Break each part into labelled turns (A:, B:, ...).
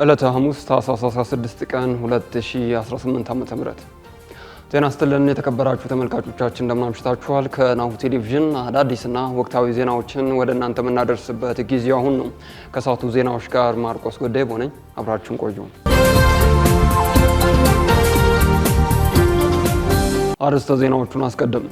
A: ዕለተ ሐሙስ ታኅሳስ 16 ቀን 2018 ዓ.ም ጤና ይስጥልን የተከበራችሁ ተመልካቾቻችን እንደምን አምሽታችኋል። ከናሁ ቴሌቪዥን አዳዲስና ወቅታዊ ዜናዎችን ወደ እናንተ የምናደርስበት ጊዜው አሁን ነው። ከሰዓቱ ዜናዎች ጋር ማርቆስ ጎዳይ ነኝ። አብራችሁን ቆዩ። አርዕስተ ዜናዎቹን አስቀድም።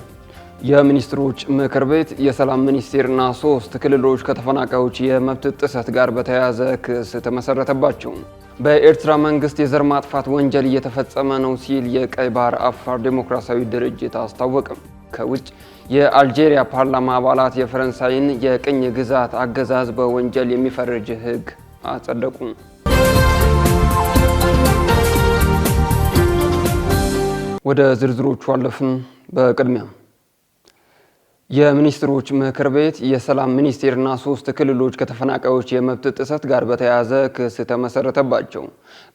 A: የሚኒስትሮች ምክር ቤት የሰላም ሚኒስቴርና 3 ክልሎች ከተፈናቃዮች የመብት ጥሰት ጋር በተያያዘ ክስ ተመሰረተባቸው። በኤርትራ መንግስት የዘር ማጥፋት ወንጀል እየተፈጸመ ነው ሲል የቀይ ባህር አፋር ዴሞክራሲያዊ ድርጅት አስታወቀም። ከውጭ የአልጄሪያ ፓርላማ አባላት የፈረንሳይን የቅኝ ግዛት አገዛዝ በወንጀል የሚፈርጅ ሕግ አጸደቁ። ወደ ዝርዝሮቹ አለፍን። በቅድሚያ የሚኒስትሮች ምክር ቤት የሰላም ሚኒስቴርና 3 ክልሎች ከተፈናቃዮች የመብት ጥሰት ጋር በተያያዘ ክስ ተመሰረተባቸው።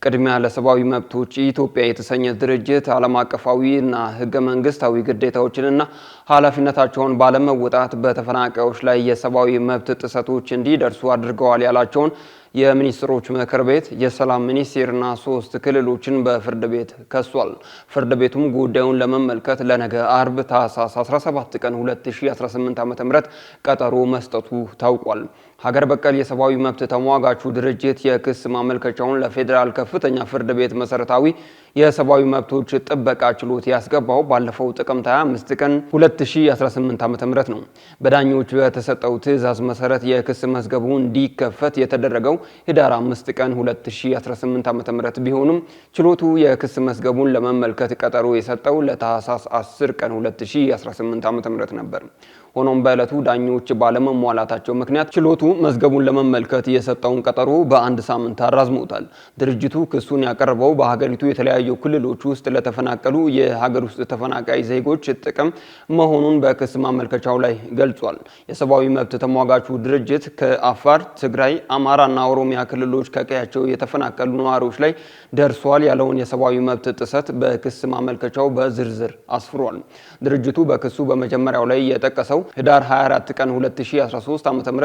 A: ቅድሚያ ለሰብአዊ መብቶች ኢትዮጵያ የተሰኘ ድርጅት ዓለም አቀፋዊና ህገ መንግስታዊ ግዴታዎችንና ኃላፊነታቸውን ባለመወጣት በተፈናቃዮች ላይ የሰብአዊ መብት ጥሰቶች እንዲደርሱ አድርገዋል ያላቸውን የሚኒስትሮች ምክር ቤት የሰላም ሚኒስቴርና 3 ክልሎችን በፍርድ ቤት ከሷል። ፍርድ ቤቱም ጉዳዩን ለመመልከት ለነገ አርብ ታኅሳስ 17 ቀን 2018 ዓ.ም ቀጠሮ መስጠቱ ታውቋል። ሀገር በቀል የሰብአዊ መብት ተሟጋቹ ድርጅት የክስ ማመልከቻውን ለፌዴራል ከፍተኛ ፍርድ ቤት መሰረታዊ የሰብአዊ መብቶች ጥበቃ ችሎት ያስገባው ባለፈው ጥቅምት 25 ቀን 2018 ዓ.ም ነው። በዳኞች በተሰጠው ትዕዛዝ መሰረት የክስ መዝገቡ እንዲከፈት የተደረገው ህዳር 5 ቀን 2018 ዓ.ም ቢሆንም ችሎቱ የክስ መዝገቡን ለመመልከት ቀጠሮ የሰጠው ለታኅሳስ 10 ቀን 2018 ዓ.ም ነበር። ሆኖም በዕለቱ ዳኞች ባለመሟላታቸው ምክንያት ችሎቱ መዝገቡን ለመመልከት የሰጠውን ቀጠሮ በአንድ ሳምንት አራዝሞታል። ድርጅቱ ክሱን ያቀረበው በሀገሪቱ የተለያዩ ክልሎች ውስጥ ለተፈናቀሉ የሀገር ውስጥ ተፈናቃይ ዜጎች ጥቅም መሆኑን በክስ ማመልከቻው ላይ ገልጿል። የሰብአዊ መብት ተሟጋቹ ድርጅት ከአፋር፣ ትግራይ፣ አማራና ኦሮሚያ ክልሎች ከቀያቸው የተፈናቀሉ ነዋሪዎች ላይ ደርሷል ያለውን የሰብአዊ መብት ጥሰት በክስ ማመልከቻው በዝርዝር አስፍሯል። ድርጅቱ በክሱ በመጀመሪያው ላይ የጠቀሰው ህዳር 24 ቀን 2013 ዓ.ም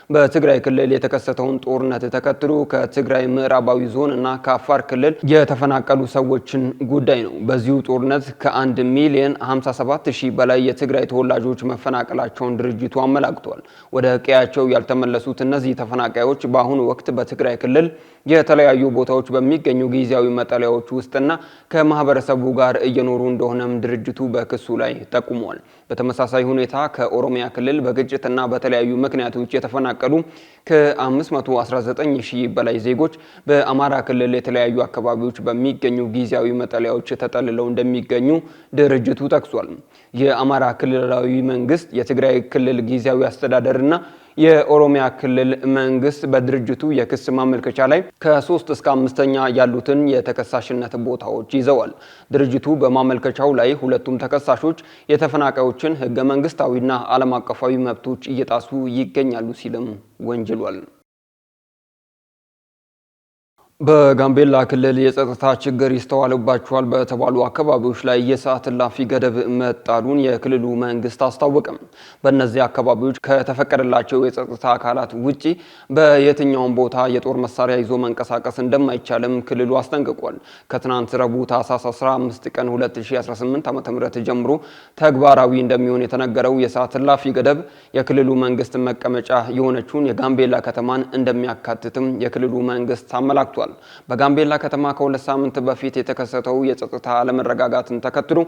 A: በትግራይ ክልል የተከሰተውን ጦርነት ተከትሎ ከትግራይ ምዕራባዊ ዞን እና ከአፋር ክልል የተፈናቀሉ ሰዎችን ጉዳይ ነው። በዚሁ ጦርነት ከ1 ሚሊዮን 57 ሺህ በላይ የትግራይ ተወላጆች መፈናቀላቸውን ድርጅቱ አመላክቷል። ወደ ቀያቸው ያልተመለሱት እነዚህ ተፈናቃዮች በአሁኑ ወቅት በትግራይ ክልል የተለያዩ ቦታዎች በሚገኙ ጊዜያዊ መጠለያዎች ውስጥና ከማህበረሰቡ ጋር እየኖሩ እንደሆነም ድርጅቱ በክሱ ላይ ጠቁሟል። በተመሳሳይ ሁኔታ ከኦሮሚያ ክልል በግጭትና በተለያዩ ምክንያቶች የተፈናቀሉ ከ519 ሺህ በላይ ዜጎች በአማራ ክልል የተለያዩ አካባቢዎች በሚገኙ ጊዜያዊ መጠለያዎች ተጠልለው እንደሚገኙ ድርጅቱ ጠቅሷል። የአማራ ክልላዊ መንግስት፣ የትግራይ ክልል ጊዜያዊ አስተዳደርና የኦሮሚያ ክልል መንግስት በድርጅቱ የክስ ማመልከቻ ላይ ከ3 እስከ 5ኛ ያሉትን የተከሳሽነት ቦታዎች ይዘዋል። ድርጅቱ በማመልከቻው ላይ ሁለቱም ተከሳሾች የተፈናቃዮችን ህገ መንግስታዊና ዓለም አቀፋዊ መብቶች እየጣሱ ይገኛሉ ሲልም ወንጅሏል። በጋምቤላ ክልል የጸጥታ ችግር ይስተዋልባቸዋል በተባሉ አካባቢዎች ላይ የሰዓት እላፊ ገደብ መጣሉን የክልሉ መንግስት አስታወቀም። በእነዚህ አካባቢዎች ከተፈቀደላቸው የጸጥታ አካላት ውጪ በየትኛውም ቦታ የጦር መሳሪያ ይዞ መንቀሳቀስ እንደማይቻልም ክልሉ አስጠንቅቋል። ከትናንት ረቡዕ ታኅሳስ 15 ቀን 2018 ዓ.ም ጀምሮ ተግባራዊ እንደሚሆን የተነገረው የሰዓት እላፊ ገደብ የክልሉ መንግስት መቀመጫ የሆነችውን የጋምቤላ ከተማን እንደሚያካትትም የክልሉ መንግስት አመላክቷል። በጋምቤላ ከተማ ከ2 ሳምንት በፊት የተከሰተው የጸጥታ አለመረጋጋትን ተከትሎ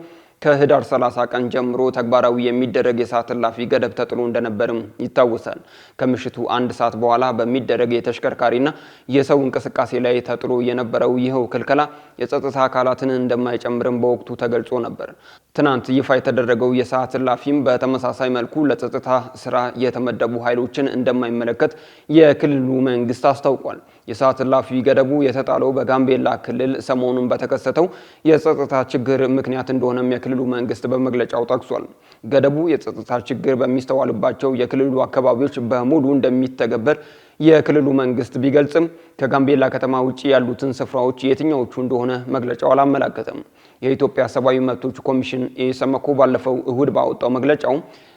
A: ከህዳር 30 ቀን ጀምሮ ተግባራዊ የሚደረግ የሰዓት እላፊ ገደብ ተጥሎ እንደነበርም ይታወሳል። ከምሽቱ 1 ሰዓት በኋላ በሚደረግ የተሽከርካሪና የሰው እንቅስቃሴ ላይ ተጥሎ የነበረው ይኸው ክልከላ የጸጥታ አካላትን እንደማይጨምርም በወቅቱ ተገልጾ ነበር። ትናንት ይፋ የተደረገው የሰዓት እላፊም በተመሳሳይ መልኩ ለጸጥታ ስራ የተመደቡ ኃይሎችን እንደማይመለከት የክልሉ መንግስት አስታውቋል። የሰዓት እላፊ ገደቡ የተጣለው በጋምቤላ ክልል ሰሞኑን በተከሰተው የጸጥታ ችግር ምክንያት እንደሆነም የክልሉ መንግስት በመግለጫው ጠቅሷል። ገደቡ የጸጥታ ችግር በሚስተዋልባቸው የክልሉ አካባቢዎች በሙሉ እንደሚተገበር የክልሉ መንግስት ቢገልጽም ከጋምቤላ ከተማ ውጪ ያሉትን ስፍራዎች የትኛዎቹ እንደሆነ መግለጫው አላመለከተም። የኢትዮጵያ ሰብአዊ መብቶች ኮሚሽን ኢሰመኮ ባለፈው እሁድ ባወጣው መግለጫው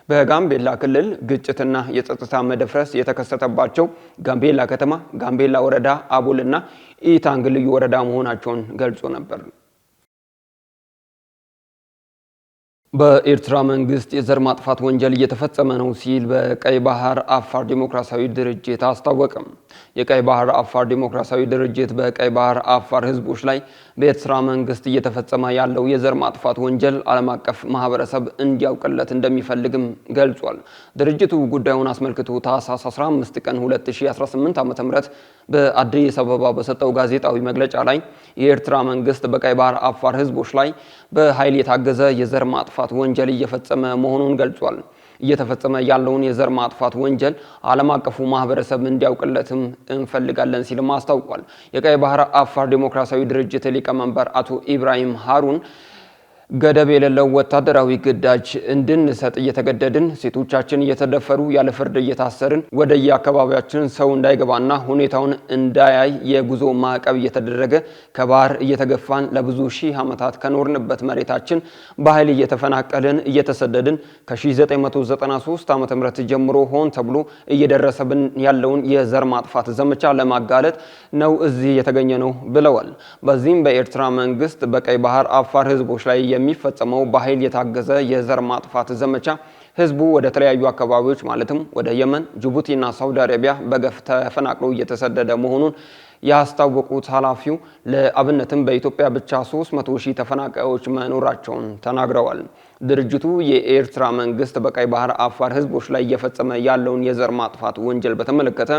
A: በጋምቤላ ክልል ግጭትና የጸጥታ መደፍረስ የተከሰተባቸው ጋምቤላ ከተማ፣ ጋምቤላ ወረዳ፣ አቦልና ኢታንግ ልዩ ወረዳ መሆናቸውን ገልጾ ነበር። በኤርትራ መንግስት የዘር ማጥፋት ወንጀል እየተፈጸመ ነው ሲል በቀይ ባህር አፋር ዲሞክራሲያዊ ድርጅት አስታወቀም። የቀይ ባህር አፋር ዲሞክራሲያዊ ድርጅት በቀይ ባህር አፋር ህዝቦች ላይ በኤርትራ መንግስት እየተፈጸመ ያለው የዘር ማጥፋት ወንጀል ዓለም አቀፍ ማህበረሰብ እንዲያውቅለት እንደሚፈልግም ገልጿል። ድርጅቱ ጉዳዩን አስመልክቶ ታህሳስ 15 ቀን 2018 ዓ.ም በአዲስ አበባ በሰጠው ጋዜጣዊ መግለጫ ላይ የኤርትራ መንግስት በቀይ ባህር አፋር ህዝቦች ላይ በኃይል የታገዘ የዘር ማጥፋት ወንጀል እየፈጸመ መሆኑን ገልጿል። እየተፈጸመ ያለውን የዘር ማጥፋት ወንጀል ዓለም አቀፉ ማህበረሰብ እንዲያውቅለትም እንፈልጋለን ሲልም አስታውቋል። የቀይ ባህር አፋር ዲሞክራሲያዊ ድርጅት ሊቀመንበር አቶ ኢብራሂም ሃሩን ገደብ የሌለው ወታደራዊ ግዳጅ እንድንሰጥ እየተገደድን፣ ሴቶቻችን እየተደፈሩ ያለ ፍርድ እየታሰርን፣ ወደ የአካባቢያችን ሰው እንዳይገባና ሁኔታውን እንዳያይ የጉዞ ማዕቀብ እየተደረገ ከባህር እየተገፋን ለብዙ ሺህ ዓመታት ከኖርንበት መሬታችን በኃይል እየተፈናቀልን እየተሰደድን ከ1993 ዓ.ም ጀምሮ ሆን ተብሎ እየደረሰብን ያለውን የዘር ማጥፋት ዘመቻ ለማጋለጥ ነው እዚህ የተገኘ ነው ብለዋል። በዚህም በኤርትራ መንግስት በቀይ ባህር አፋር ህዝቦች ላይ የሚፈጸመው በኃይል የታገዘ የዘር ማጥፋት ዘመቻ ህዝቡ ወደ ተለያዩ አካባቢዎች ማለትም ወደ የመን፣ ጅቡቲና ሳውዲ አረቢያ በገፍ ተፈናቅሎ እየተሰደደ መሆኑን ያስታወቁት ኃላፊው ለአብነትም በኢትዮጵያ ብቻ 300,000 ተፈናቃዮች መኖራቸውን ተናግረዋል። ድርጅቱ የኤርትራ መንግስት በቀይ ባህር አፋር ህዝቦች ላይ እየፈጸመ ያለውን የዘር ማጥፋት ወንጀል በተመለከተ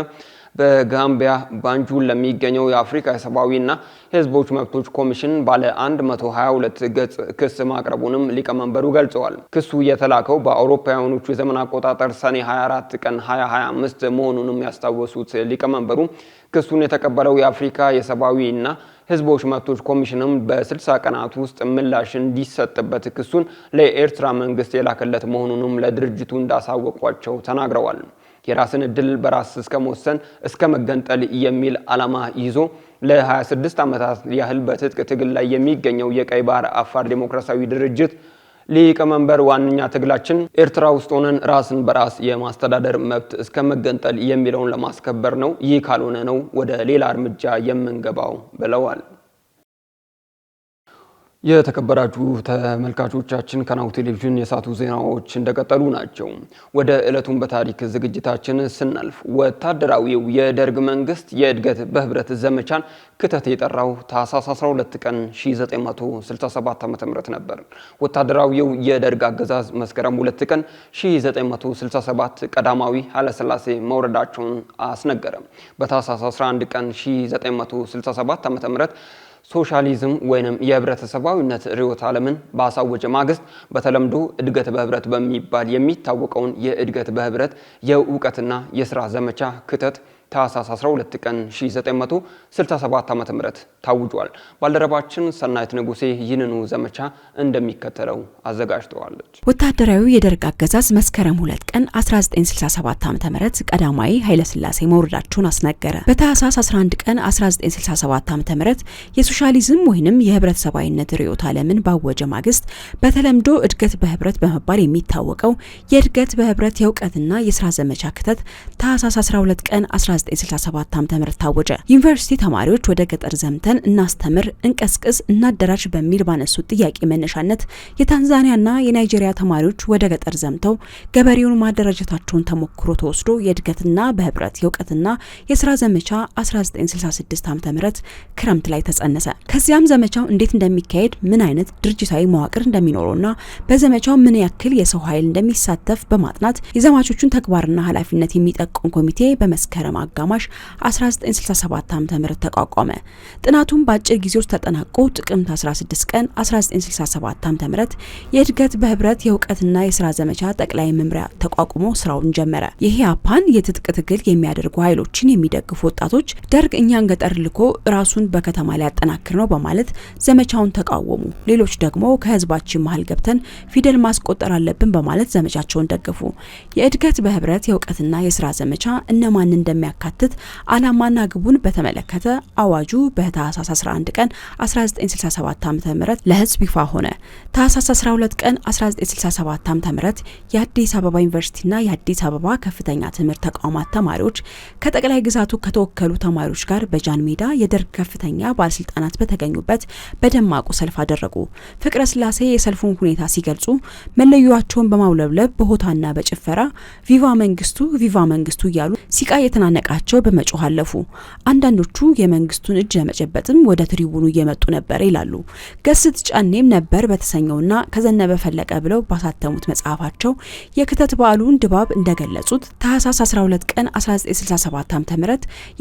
A: በጋምቢያ ባንጁል ለሚገኘው የአፍሪካ ሰብአዊና ህዝቦች መብቶች ኮሚሽን ባለ 122 ገጽ ክስ ማቅረቡንም ሊቀመንበሩ ገልጸዋል። ክሱ የተላከው በአውሮፓውያኖቹ የዘመን አቆጣጠር ሰኔ 24 ቀን 2025 መሆኑንም ያስታወሱት ሊቀመንበሩ ክሱን የተቀበለው የአፍሪካ የሰብአዊና ህዝቦች መብቶች ኮሚሽንም በ60 ቀናት ውስጥ ምላሽ እንዲሰጥበት ክሱን ለኤርትራ መንግስት የላከለት መሆኑንም ለድርጅቱ እንዳሳወቋቸው ተናግረዋል። የራስን እድል በራስ እስከ መወሰን እስከ መገንጠል የሚል ዓላማ ይዞ ለ26 ዓመታት ያህል በትጥቅ ትግል ላይ የሚገኘው የቀይ ባህር አፋር ዲሞክራሲያዊ ድርጅት ሊቀመንበር ዋነኛ ትግላችን ኤርትራ ውስጥ ሆነን ራስን በራስ የማስተዳደር መብት እስከ መገንጠል የሚለውን ለማስከበር ነው። ይህ ካልሆነ ነው ወደ ሌላ እርምጃ የምንገባው ብለዋል። የተከበራችሁ ተመልካቾቻችን ከናሁ ቴሌቪዥን የሳቱ ዜናዎች እንደቀጠሉ ናቸው። ወደ ዕለቱን በታሪክ ዝግጅታችን ስናልፍ ወታደራዊው የደርግ መንግስት የእድገት በህብረት ዘመቻን ክተት የጠራው ታህሳስ 12 ቀን 1967 ዓ.ም ነበር። ወታደራዊው የደርግ አገዛዝ መስከረም 2 ቀን 1967 ቀዳማዊ ኃይለ ሥላሴ መውረዳቸውን አስነገረ። በታህሳስ 11 ቀን 1967 ዓ.ም ሶሻሊዝም ወይንም የህብረተሰባዊነት ርዕዮተ ዓለምን ባሳወጀ ማግስት በተለምዶ እድገት በህብረት በሚባል የሚታወቀውን የእድገት በህብረት የእውቀትና የሥራ ዘመቻ ክተት ታህሳስ 12 ቀን 1967 ዓ.ም ታውጇል። ባልደረባችን ሰናይት ንጉሴ ይህንኑ ዘመቻ እንደሚከተለው አዘጋጅተዋለች።
B: ወታደራዊ የደርግ አገዛዝ መስከረም 2 ቀን 1967 ዓ.ም ቀዳማዊ ኃይለ ሥላሴ መውረዳቸውን አስነገረ። በታህሳስ 11 ቀን 1967 ዓ.ም የሶሻሊዝም ወይንም የህብረተሰባዊነት ርዕዮተ ዓለምን ባወጀ ማግስት በተለምዶ እድገት በህብረት በመባል የሚታወቀው የእድገት በህብረት የእውቀትና የሥራ ዘመቻ ክተት ታህሳስ 12 ቀን 1967 ዓ.ም ታወጀ። ዩኒቨርሲቲ ተማሪዎች ወደ ገጠር ዘምተን እናስተምር፣ እንቀስቅስ፣ እናደራጅ በሚል ባነሱት ጥያቄ መነሻነት የታንዛኒያና የናይጄሪያ ተማሪዎች ወደ ገጠር ዘምተው ገበሬውን ማደራጀታቸውን ተሞክሮ ተወስዶ የእድገትና በህብረት የእውቀትና የሥራ ዘመቻ 1966 ዓ.ም ክረምት ላይ ተጸነሰ። ከዚያም ዘመቻው እንዴት እንደሚካሄድ፣ ምን አይነት ድርጅታዊ መዋቅር እንደሚኖረውና በዘመቻው ምን ያክል የሰው ኃይል እንደሚሳተፍ በማጥናት የዘማቾቹን ተግባርና ኃላፊነት የሚጠቁም ኮሚቴ በመስከረም አጋማሽ 1967 ዓ.ም ተቋቋመ። ጥናቱም በአጭር ጊዜ ውስጥ ተጠናቆ ጥቅምት 16 ቀን 1967 ዓ.ም የእድገት በህብረት የእውቀትና የሥራ ዘመቻ ጠቅላይ መምሪያ ተቋቁሞ ስራውን ጀመረ። የኢህአፓን የትጥቅ ትግል የሚያደርጉ ኃይሎችን የሚደግፉ ወጣቶች ደርግ እኛን ገጠር ልኮ ራሱን በከተማ ላይ ያጠናክር ነው በማለት ዘመቻውን ተቃወሙ። ሌሎች ደግሞ ከህዝባችን መሃል ገብተን ፊደል ማስቆጠር አለብን በማለት ዘመቻቸውን ደገፉ። የእድገት በህብረት የእውቀትና የሥራ ዘመቻ እነማን እንደሚያካሂዱ የሚያካትት ዓላማና ግቡን በተመለከተ አዋጁ በታህሳስ 11 ቀን 1967 ዓ.ም ለህዝብ ይፋ ሆነ። ታህሳስ 12 ቀን 1967 ዓ.ም የአዲስ አበባ ዩኒቨርሲቲና የአዲስ አበባ ከፍተኛ ትምህርት ተቋማት ተማሪዎች ከጠቅላይ ግዛቱ ከተወከሉ ተማሪዎች ጋር በጃን ሜዳ የደርግ ከፍተኛ ባለስልጣናት በተገኙበት በደማቁ ሰልፍ አደረጉ። ፍቅረ ስላሴ የሰልፉን ሁኔታ ሲገልጹ መለያቸውን በማውለብለብ በሆታና በጭፈራ ቪቫ መንግስቱ እያሉ ሲቃ የተናነቃቸው በመጮህ አለፉ። አንዳንዶቹ የመንግስቱን እጅ ለመጨበጥም ወደ ትሪቡኑ እየመጡ ነበር ይላሉ። ገስት ጫኔም ነበር በተሰኘውና ከዘነበ ፈለቀ ብለው ባሳተሙት መጽሐፋቸው የክተት በዓሉን ድባብ እንደገለጹት ታህሳስ 12 ቀን 1967 ዓ.ም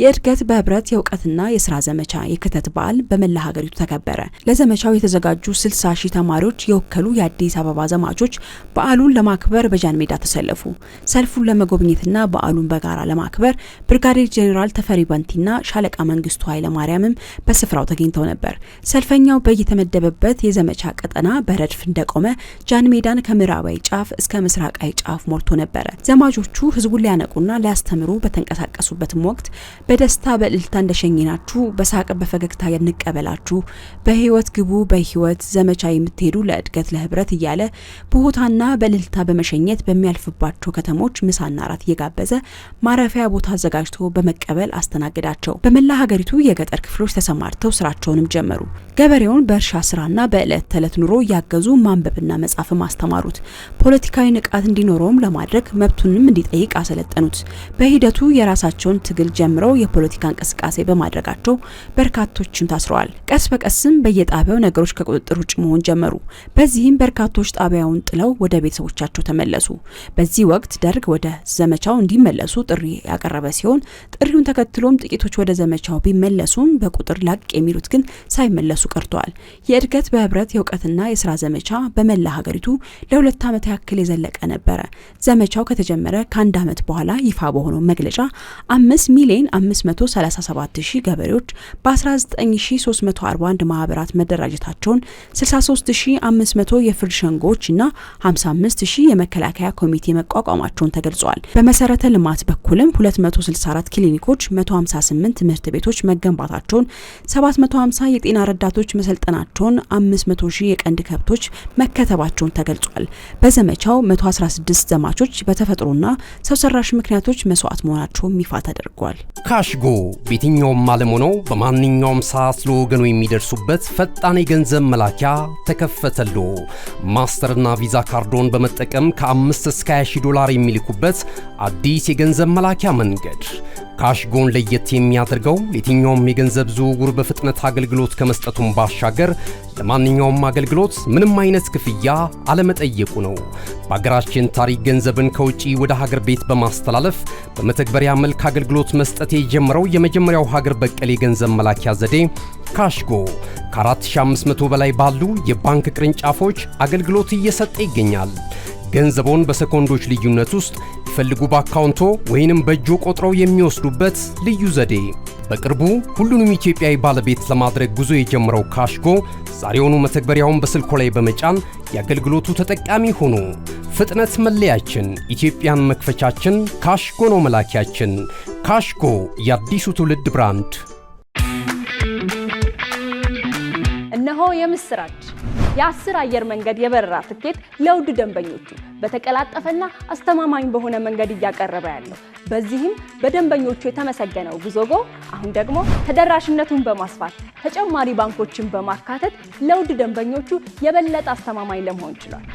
B: የእድገት በህብረት የእውቀትና የስራ ዘመቻ የክተት በዓል በመላ ሀገሪቱ ተከበረ። ለዘመቻው የተዘጋጁ 60 ሺህ ተማሪዎች የወከሉ የአዲስ አበባ ዘማቾች በዓሉን ለማክበር በጃን ሜዳ ተሰለፉ። ሰልፉን ለመጎብኘትና በዓሉን በጋራ ለማክበር ብርጋዴር ጄኔራል ተፈሪ ባንቲና ሻለቃ መንግስቱ ኃይለማርያምም በስፍራው ተገኝተው ነበር። ሰልፈኛው በየተመደበበት የዘመቻ ቀጠና በረድፍ እንደቆመ ጃን ሜዳን ከምዕራባዊ ጫፍ እስከ ምስራቃዊ ጫፍ ሞልቶ ነበር። ዘማቾቹ ህዝቡን ሊያነቁና ሊያስተምሩ በተንቀሳቀሱበትም ወቅት በደስታ በእልልታ እንደሸኘናችሁ በሳቅ በፈገግታ እንቀበላችሁ፣ በህይወት ግቡ፣ በህይወት ዘመቻ የምትሄዱ ለእድገት ለህብረት እያለ በሆታና በእልልታ በመሸኘት በሚያልፍባቸው ከተሞች ምሳና ራት እየጋበዘ ማረፊያ ቦታ አዘጋጅቶ በመቀበል አስተናገዳቸው። በመላ ሀገሪቱ የገጠር ክፍሎች ተሰማርተው ስራቸውንም ጀመሩ። ገበሬውን በእርሻ ስራና በእለት ተዕለት ኑሮ እያገዙ ማንበብና መጻፍም አስተማሩት። ፖለቲካዊ ንቃት እንዲኖረውም ለማድረግ መብቱንም እንዲጠይቅ አሰለጠኑት። በሂደቱ የራሳቸውን ትግል ጀምረው የፖለቲካ እንቅስቃሴ በማድረጋቸው በርካቶችም ታስረዋል። ቀስ በቀስም በየጣቢያው ነገሮች ከቁጥጥር ውጭ መሆን ጀመሩ። በዚህም በርካቶች ጣቢያውን ጥለው ወደ ቤተሰቦቻቸው ተመለሱ። በዚህ ወቅት ደርግ ወደ ዘመቻው እንዲመለሱ ጥሪ ያቀረበ ሲሆን ጥሪውን ተከትሎም ጥቂቶች ወደ ዘመቻው ቢመለሱም በቁጥር ላቅ የሚሉት ግን ሳይመለሱ ቀርተዋል። የእድገት በህብረት የእውቀትና የስራ ዘመቻ በመላ ሀገሪቱ ለ2 ዓመት ያክል የዘለቀ ነበረ። ዘመቻው ከተጀመረ ከአንድ ዓመት በኋላ ይፋ በሆነው መግለጫ 5,537,000 ገበሬዎች በ19,341 ማህበራት መደራጀታቸውን 63,500 የፍርድ ሸንጎዎች እና 55,000 የመከላከያ ኮሚቴ መቋቋማቸውን ተገልጿል። በመሰረተ ልማት በኩልም 264 ክሊኒኮች፣ 158 ትምህርት ቤቶች መገንባታቸውን፣ 750 የጤና ረዳቶች መሰልጠናቸውን፣ 500,000 የቀንድ ከብቶች መከተባቸውን ተገልጿል። በዘመቻው 116 ዘማቾች በተፈጥሮና ሰው ሰራሽ ምክንያቶች መስዋዕት መሆናቸውን ይፋ ተደርጓል።
C: ካሽጎ በየትኛውም ዓለም ሆነው በማንኛውም ሰዓት ለወገኑ የሚደርሱበት ፈጣን የገንዘብ መላኪያ ተከፈተሎ። ማስተርና ቪዛ ካርዶን በመጠቀም ከ5 እስከ 20 ዶላር የሚልኩበት አዲስ የገንዘብ መላኪያ መንገድ። ካሽጎን ለየት የሚያደርገው የትኛውም የገንዘብ ዝውውር በፍጥነት አገልግሎት ከመስጠቱም ባሻገር ለማንኛውም አገልግሎት ምንም አይነት ክፍያ አለመጠየቁ ነው። በሀገራችን ታሪክ ገንዘብን ከውጪ ወደ ሀገር ቤት በማስተላለፍ በመተግበሪያ መልክ አገልግሎት መስጠት የጀመረው የመጀመሪያው ሀገር በቀል የገንዘብ መላኪያ ዘዴ ካሽጎ ከ4500 በላይ ባሉ የባንክ ቅርንጫፎች አገልግሎት እየሰጠ ይገኛል። ገንዘቦን በሰኮንዶች ልዩነት ውስጥ ይፈልጉ በአካውንቶ ወይንም በእጆ ቆጥረው የሚወስዱበት ልዩ ዘዴ። በቅርቡ ሁሉንም ኢትዮጵያዊ ባለቤት ለማድረግ ጉዞ የጀመረው ካሽጎ ዛሬውኑ መተግበሪያውን በስልኮ ላይ በመጫን የአገልግሎቱ ተጠቃሚ ሆኑ። ፍጥነት መለያችን፣ ኢትዮጵያን መክፈቻችን፣ ካሽጎ ነው መላኪያችን። ካሽጎ የአዲሱ ትውልድ ብራንድ።
D: እነሆ የምስራች! የ10 አየር መንገድ የበረራ ትኬት ለውድ ደንበኞቹ በተቀላጠፈና አስተማማኝ በሆነ መንገድ እያቀረበ ያለው። በዚህም በደንበኞቹ የተመሰገነው ጉዞጎ አሁን ደግሞ ተደራሽነቱን በማስፋት ተጨማሪ ባንኮችን በማካተት ለውድ ደንበኞቹ የበለጠ አስተማማኝ ለመሆን ችሏል።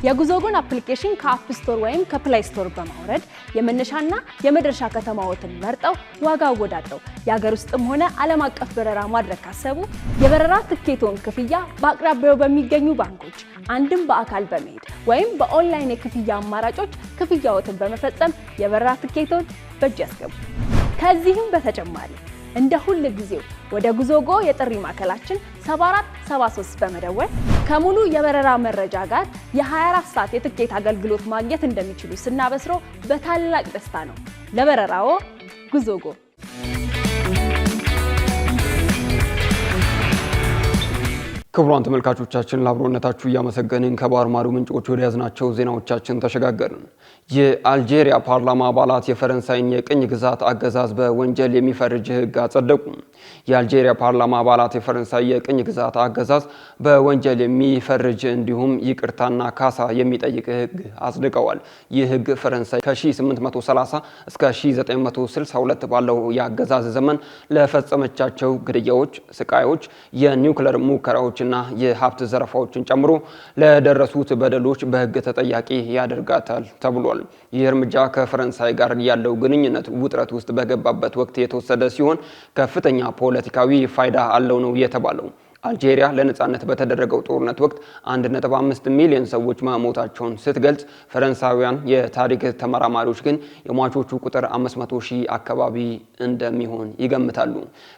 D: የጉዞጎን አፕሊኬሽን ከአፕ ስቶር ወይም ከፕሌይ ስቶር በማውረድ የመነሻና የመድረሻ ከተማዎትን መርጠው ዋጋ አወዳድረው የሀገር ውስጥም ሆነ ዓለም አቀፍ በረራ ማድረግ ካሰቡ የበረራ ትኬቶን ክፍያ በአቅራቢያው በሚገኙ ባንኮች አንድም በአካል በመሄድ ወይም በኦንላይን የክፍያ አማራጮች ክፍያዎትን በመፈጸም የበረራ ትኬቶን በእጅ ያስገቡ። ከዚህም በተጨማሪ እንደ ሁሉ ጊዜው ወደ ጉዞጎ የጥሪ ማዕከላችን 7473 በመደወል ከሙሉ የበረራ መረጃ ጋር የ24 ሰዓት የትኬት አገልግሎት ማግኘት እንደሚችሉ ስናበስሮ በታላቅ ደስታ ነው። ለበረራዎ ጉዞጎ።
A: ክቡራን ተመልካቾቻችን ለአብሮነታችሁ እያመሰገንን ከባህር ማዶ ምንጮች ወደ ያዝናቸው ዜናዎቻችን ተሸጋገርን። የአልጄሪያ ፓርላማ አባላት የፈረንሳይን የቅኝ ግዛት አገዛዝ በወንጀል የሚፈርጅ ሕግ አጸደቁ። የአልጄሪያ ፓርላማ አባላት የፈረንሳይ የቅኝ ግዛት አገዛዝ በወንጀል የሚፈርጅ እንዲሁም ይቅርታና ካሳ የሚጠይቅ ሕግ አጽድቀዋል። ይህ ሕግ ፈረንሳይ ከ1830 እስከ 1962 ባለው የአገዛዝ ዘመን ለፈጸመቻቸው ግድያዎች፣ ስቃዮች፣ የኒውክሌር ሙከራዎች እና የሀብት ዘረፋዎችን ጨምሮ ለደረሱት በደሎች በሕግ ተጠያቂ ያደርጋታል ተብሏል። ይህ እርምጃ ከፈረንሳይ ጋር ያለው ግንኙነት ውጥረት ውስጥ በገባበት ወቅት የተወሰደ ሲሆን ከፍተኛ ፖለቲካዊ ፋይዳ አለው ነው የተባለው። አልጄሪያ ለነጻነት በተደረገው ጦርነት ወቅት 1.5 ሚሊዮን ሰዎች መሞታቸውን ስትገልጽ፣ ፈረንሳውያን የታሪክ ተመራማሪዎች ግን የሟቾቹ ቁጥር 500,000 አካባቢ እንደሚሆን ይገምታሉ።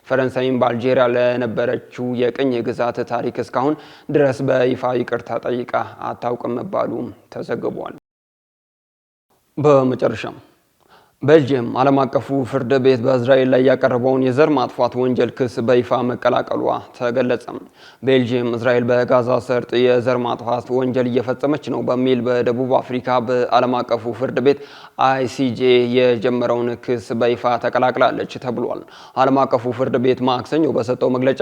A: ፈረንሳይም በአልጄሪያ ለነበረችው የቅኝ ግዛት ታሪክ እስካሁን ድረስ በይፋ ይቅርታ ጠይቃ አታውቅም መባሉ ተዘግቧል። በመጨረሻም ቤልጂየም ዓለም አቀፉ ፍርድ ቤት በእስራኤል ላይ ያቀረበውን የዘር ማጥፋት ወንጀል ክስ በይፋ መቀላቀሏ ተገለጸ። ቤልጂየም እስራኤል በጋዛ ሰርጥ የዘር ማጥፋት ወንጀል እየፈጸመች ነው በሚል በደቡብ አፍሪካ በዓለም አቀፉ ፍርድ ቤት ICJ የጀመረውን ክስ በይፋ ተቀላቅላለች ተብሏል። ዓለም አቀፉ ፍርድ ቤት ማክሰኞ በሰጠው መግለጫ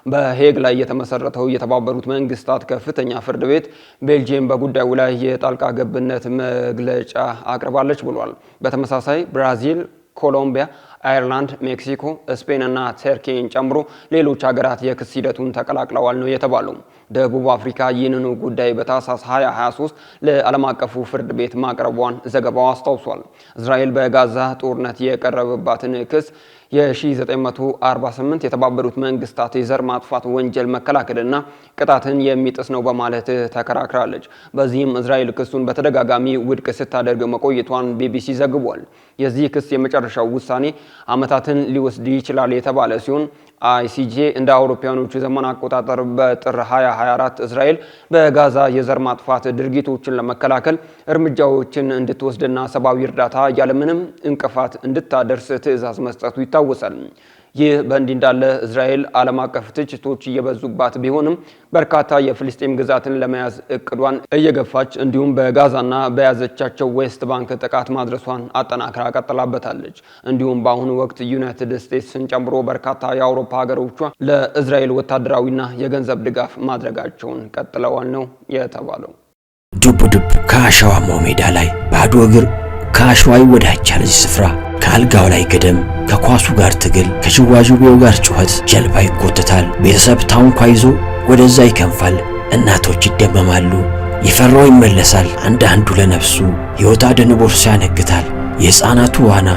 A: በሄግ ላይ የተመሰረተው የተባበሩት መንግስታት ከፍተኛ ፍርድ ቤት ቤልጂየም በጉዳዩ ላይ የጣልቃ ገብነት መግለጫ አቅርባለች ብሏል። በተመሳሳይ ብራዚል፣ ኮሎምቢያ፣ አየርላንድ፣ ሜክሲኮ፣ ስፔን እና ተርኪን ጨምሮ ሌሎች ሀገራት የክስ ሂደቱን ተቀላቅለዋል ነው የተባለው። ደቡብ አፍሪካ ይህንኑ ጉዳይ በታህሳስ 2023 ለዓለም አቀፉ ፍርድ ቤት ማቅረቧን ዘገባው አስታውሷል። እስራኤል በጋዛ ጦርነት የቀረበባትን ክስ የ1948 የተባበሩት መንግስታት የዘር ማጥፋት ወንጀል መከላከልና ቅጣትን የሚጥስ ነው በማለት ተከራክራለች። በዚህም እስራኤል ክሱን በተደጋጋሚ ውድቅ ስታደርግ መቆየቷን ቢቢሲ ዘግቧል። የዚህ ክስ የመጨረሻው ውሳኔ ዓመታትን ሊወስድ ይችላል የተባለ ሲሆን ICJ እንደ አውሮፓውያኖቹ ዘመን አቆጣጠር በጥር 2024 እስራኤል በጋዛ የዘር ማጥፋት ድርጊቶችን ለመከላከል እርምጃዎችን እንድትወስድና ሰብአዊ እርዳታ ያለምንም እንቅፋት እንድታደርስ ትዕዛዝ መስጠቱ ይታወሳል። ይህ በእንዲህ እንዳለ እስራኤል ዓለም አቀፍ ትችቶች እየበዙባት ቢሆንም በርካታ የፍልስጤም ግዛትን ለመያዝ እቅዷን እየገፋች እንዲሁም በጋዛና በያዘቻቸው ዌስት ባንክ ጥቃት ማድረሷን አጠናክራ ቀጥላበታለች። እንዲሁም በአሁኑ ወቅት ዩናይትድ ስቴትስን ጨምሮ በርካታ የአውሮፓ ሀገሮቿ ለእስራኤል ወታደራዊና የገንዘብ ድጋፍ ማድረጋቸውን ቀጥለዋል ነው የተባለው።
E: ዱብ ዱብ ከአሸዋማው ሜዳ ላይ ባዶ እግር ከአሸዋ ይወዳጃል። እዚህ ስፍራ ከአልጋው ላይ ገደም፣ ከኳሱ ጋር ትግል፣ ከዥዋዥዌው ጋር ጩኸት፣ ጀልባ ይጎተታል። ቤተሰብ ታንኳ ይዞ ወደዛ ይከንፋል። እናቶች ይደመማሉ። የፈራው ይመለሳል። አንዳንዱ ለነፍሱ ሕይወት አድን ቦርሳ ያነግታል። የሕፃናቱ ዋና፣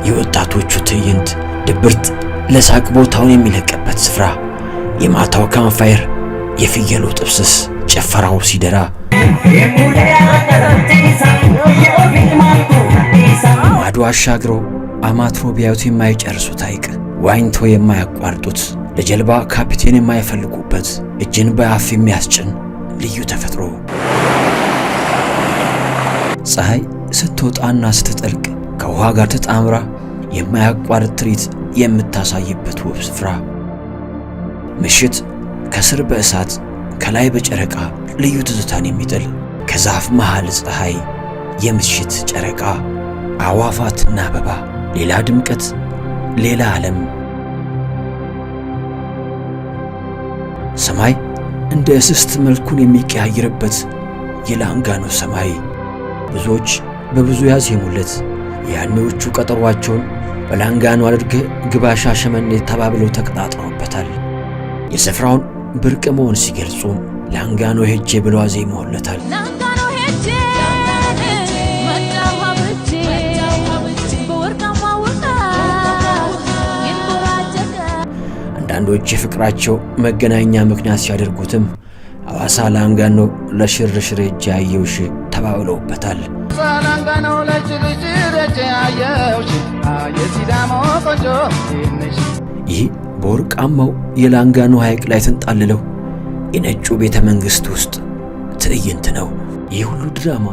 E: የወጣቶቹ ትዕይንት፣ ድብርት ለሳቅ ቦታውን የሚለቅበት ስፍራ፣ የማታው ካምፋየር፣ የፍየሉ ጥብስስ፣ ጭፈራው ሲደራ ማዶ አሻግረው አማትሮ ቢያዩት የማይጨርሱት ሐይቅ፣ ዋኝቶ የማያቋርጡት፣ ለጀልባ ካፒቴን የማይፈልጉበት፣ እጅን በአፍ የሚያስጭን ልዩ ተፈጥሮ፣ ፀሐይ ስትወጣና ስትጠልቅ ከውሃ ጋር ተጣምራ የማያቋርጥ ትርኢት የምታሳይበት ውብ ስፍራ፣ ምሽት ከስር በእሳት ከላይ በጨረቃ ልዩ ትዝታን የሚጥል ከዛፍ መሃል ፀሐይ፣ የምሽት ጨረቃ፣ አዋፋትና አበባ፣ ሌላ ድምቀት፣ ሌላ ዓለም። ሰማይ እንደ እስስት መልኩን የሚቀያየርበት የላንጋኖ ሰማይ ብዙዎች በብዙ ያዜሙለት። ያኔዎቹ ቀጠሯቸውን በላንጋኖ አድርገህ ግባ ሻሸመኔ ተባብለው ተቀጣጥረውበታል። የስፍራውን ብርቅ መሆን ሲገልጹ ላንጋኖ ሄጄ ብለው አዜመውለታል። አንዳንዶች የፍቅራቸው መገናኛ ምክንያት ሲያደርጉትም ሐዋሳ ላንጋኖ ለሽርሽር ሄጄ አየውሽ ተባብለውበታል። ይህ በወርቃማው የላንጋኖ ሐይቅ ላይ ተንጣልለው የነጩ ቤተ መንግሥት ውስጥ ትዕይንት ነው። ይህ ሁሉ ድራማ፣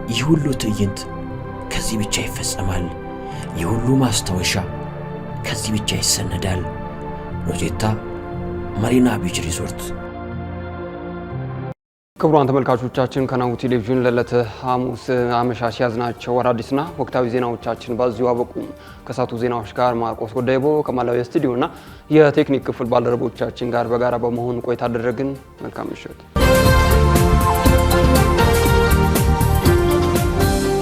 E: ይህ ሁሉ ትዕይንት ከዚህ ብቻ ይፈጸማል። ይህ ሁሉ ማስታወሻ ከዚህ ብቻ ይሰነዳል። ሮዜታ ማሪና ቢች ሪዞርት
A: ክቡራን ተመልካቾቻችን ከናሁ ቴሌቪዥን ለዕለተ ሐሙስ አመሻሽ ያዝናቸው አዳዲስና ወቅታዊ ዜናዎቻችን በዚሁ አበቁ። ከሳቱ ዜናዎች ጋር ማርቆስ ወዳይቦ ከማላዊ ስቱዲዮና የቴክኒክ ክፍል ባልደረቦቻችን ጋር በጋራ በመሆን ቆይታ አደረግን። መልካም ምሽት።